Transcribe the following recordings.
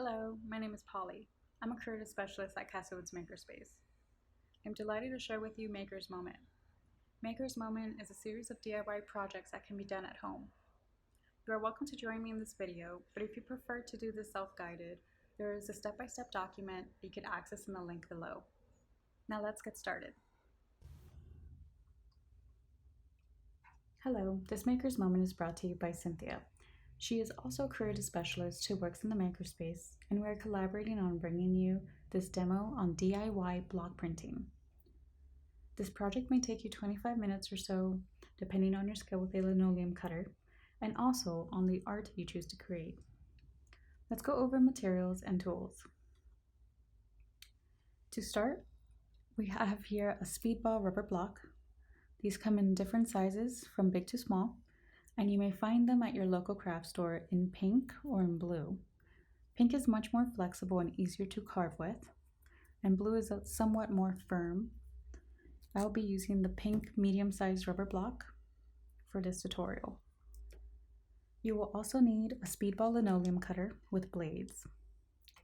Hello, my name is Polly. I'm a creative specialist at Castlewoods Makerspace. I'm delighted to share with you Maker's Moment. Maker's Moment is a series of DIY projects that can be done at home. You are welcome to join me in this video, but if you prefer to do this self-guided, there is a step-by-step document you can access in the link below. Now let's get started. Hello, this Maker's Moment is brought to you by Cynthia. She is also a creative specialist who works in the makerspace, and we are collaborating on bringing you this demo on DIY block printing. This project may take you 25 minutes or so, depending on your skill with a linoleum cutter, and also on the art you choose to create. Let's go over materials and tools. To start, we have here a speedball rubber block. These come in different sizes, from big to small, and you may find them at your local craft store in pink or in blue. Pink is much more flexible and easier to carve with, and blue is somewhat more firm. I will be using the pink medium-sized rubber block for this tutorial. You will also need a speedball linoleum cutter with blades.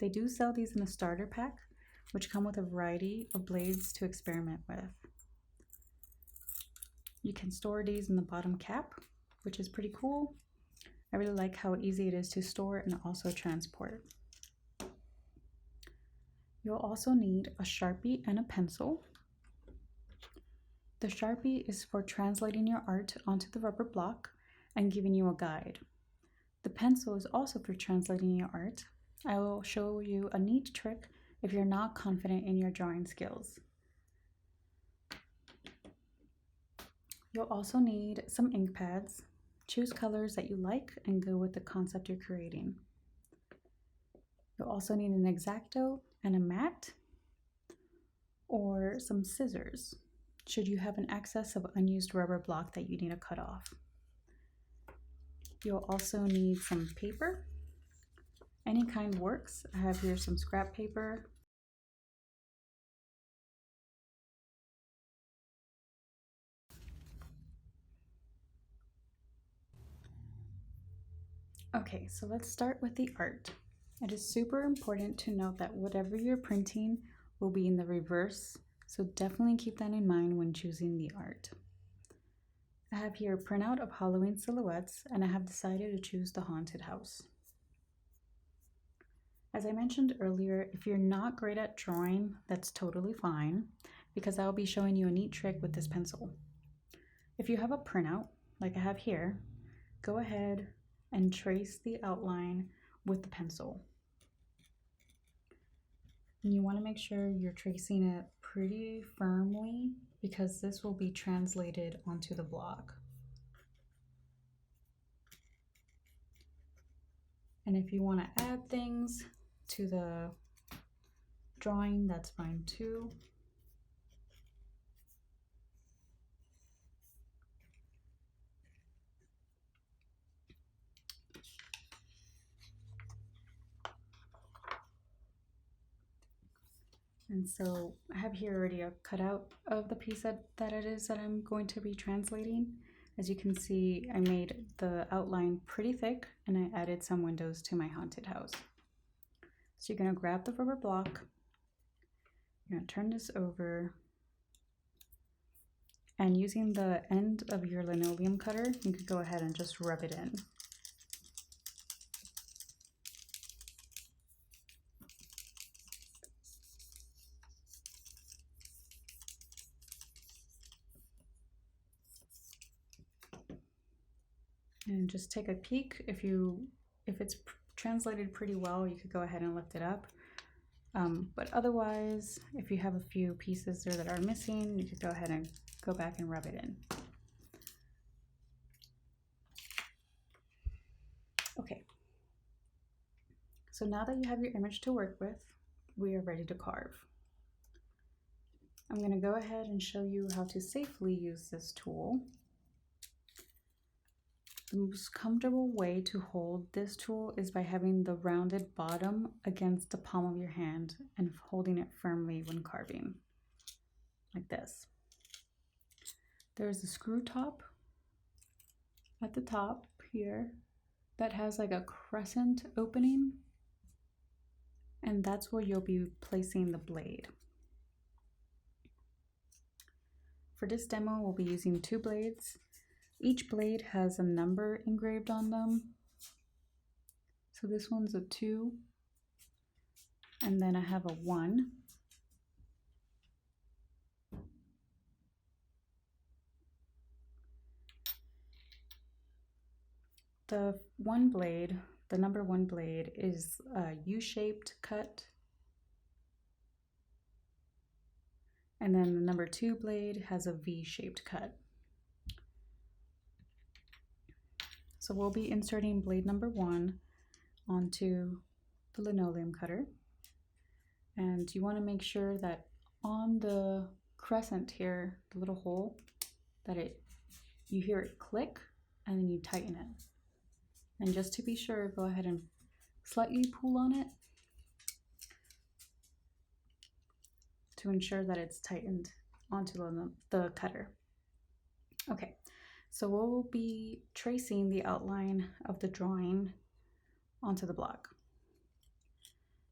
They do sell these in a starter pack, which come with a variety of blades to experiment with. You can store these in the bottom cap, which is pretty cool. I really like how easy it is to store and also transport. You'll also need a Sharpie and a pencil. The Sharpie is for translating your art onto the rubber block and giving you a guide. The pencil is also for translating your art. I will show you a neat trick if you're not confident in your drawing skills. You'll also need some ink pads. Choose colors that you like and go with the concept you're creating. You'll also need an X-Acto and a mat or some scissors, should you have an excess of unused rubber block that you need to cut off. You'll also need some paper. Any kind works. I have here some scrap paper. Okay, so let's start with the art. It is super important to note that whatever you're printing will be in the reverse, so definitely keep that in mind when choosing the art. I have here a printout of Halloween silhouettes, and I have decided to choose the haunted house. As I mentioned earlier, if you're not great at drawing, that's totally fine, because I'll be showing you a neat trick with this pencil. If you have a printout, like I have here, go ahead and trace the outline with the pencil. And you want to make sure you're tracing it pretty firmly because this will be translated onto the block. And if you want to add things to the drawing, that's fine too. And so I have here already a cutout of the piece that it is that I'm going to be translating. As you can see, I made the outline pretty thick and I added some windows to my haunted house. So you're going to grab the rubber block, you're going to turn this over, and using the end of your linoleum cutter, you could go ahead and just rub it in. And just take a peek. If it's translated pretty well, you could go ahead and lift it up. But otherwise, if you have a few pieces there that are missing, you could go ahead and go back and rub it in. Okay. So now that you have your image to work with, we are ready to carve. I'm going to go ahead and show you how to safely use this tool. The most comfortable way to hold this tool is by having the rounded bottom against the palm of your hand and holding it firmly when carving, like this. There's a screw top at the top here that has like a crescent opening. and that's where you'll be placing the blade. For this demo, we'll be using 2 blades. Each blade has a number engraved on them. So this one's a 2, and then I have a 1. The number 1 blade is a U-shaped cut. And then the number 2 blade has a V-shaped cut. So we'll be inserting blade number 1 onto the linoleum cutter. And you want to make sure that on the crescent here, the little hole, that you hear it click and then you tighten it. And just to be sure, go ahead and slightly pull on it to ensure that it's tightened onto the cutter. Okay, so we'll be tracing the outline of the drawing onto the block.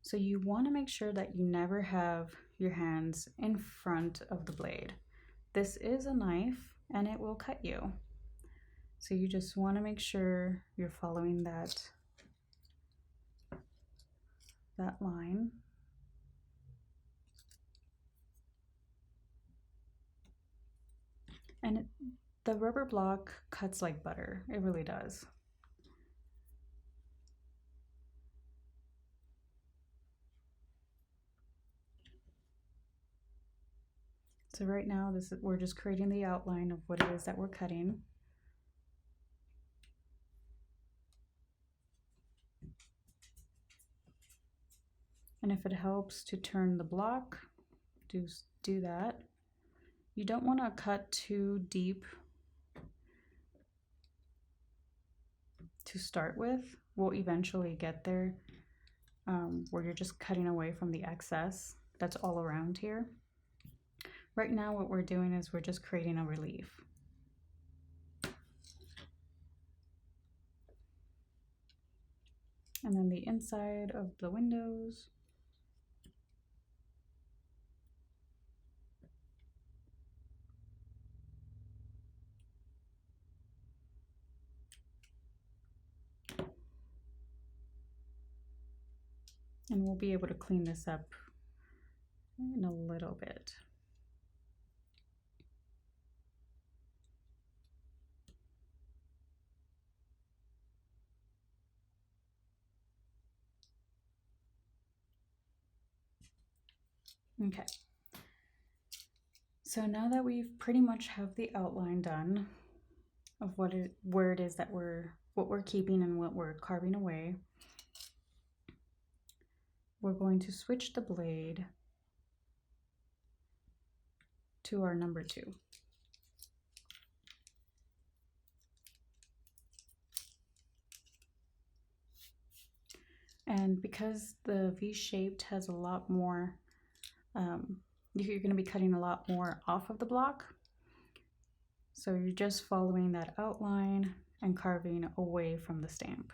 So you want to make sure that you never have your hands in front of the blade. This is a knife and it will cut you. So you just want to make sure you're following that line. And the rubber block cuts like butter. It really does. So right now, we're just creating the outline of what it is that we're cutting. And if it helps to turn the block, do that. You don't want to cut too deep to start with. We'll eventually get there where you're just cutting away from the excess that's all around here. Right now what we're doing is we're just creating a relief. And then the inside of the windows. And we'll be able to clean this up in a little bit. Okay. So now that we've pretty much have the outline done of where it is that what we're keeping and what we're carving away, we're going to switch the blade to our number 2. And because the V-shaped has a lot more, you're going to be cutting a lot more off of the block. So you're just following that outline and carving away from the stamp.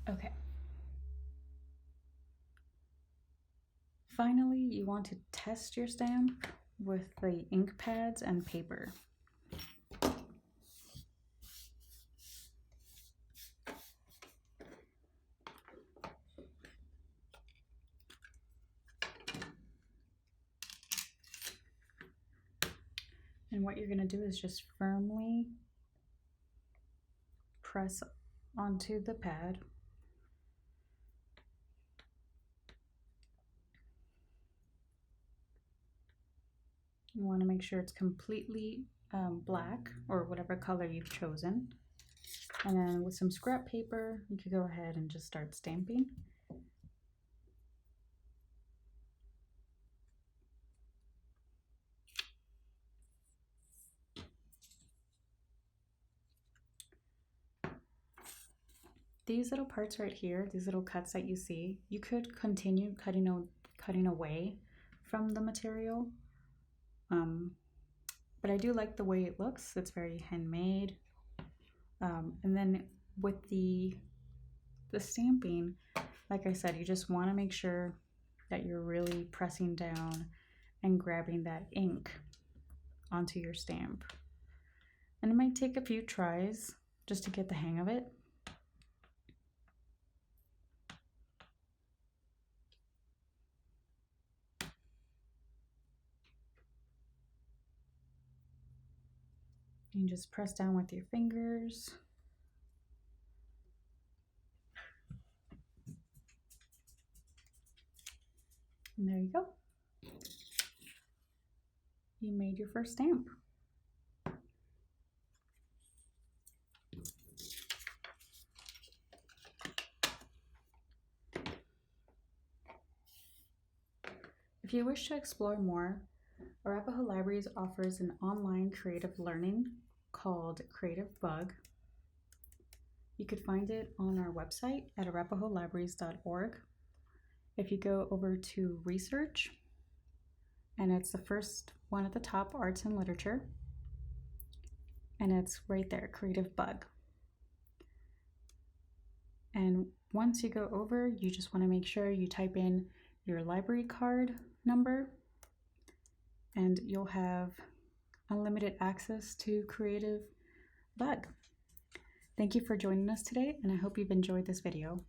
Okay. Finally, you want to test your stamp with the ink pads and paper. And what you're going to do is just firmly press onto the pad. You want to make sure it's completely black, or whatever color you've chosen. And then with some scrap paper, you could go ahead and just start stamping. These little parts right here, these little cuts that you see, you could continue cutting away from the material. But I do like the way it looks. It's very handmade. And then with the stamping, like I said, you just want to make sure that you're really pressing down and grabbing that ink onto your stamp. And it might take a few tries just to get the hang of it. You just press down with your fingers. And there you go. You made your first stamp. If you wish to explore more, Arapahoe Libraries offers an online creative learning called Creative Bug. You could find it on our website at arapahoelibraries.org. If you go over to research, and it's the first one at the top, arts and literature, and it's right there, Creative Bug. And once you go over, you just want to make sure you type in your library card number, and you'll have unlimited access to Creative Bug. Thank you for joining us today, and I hope you've enjoyed this video.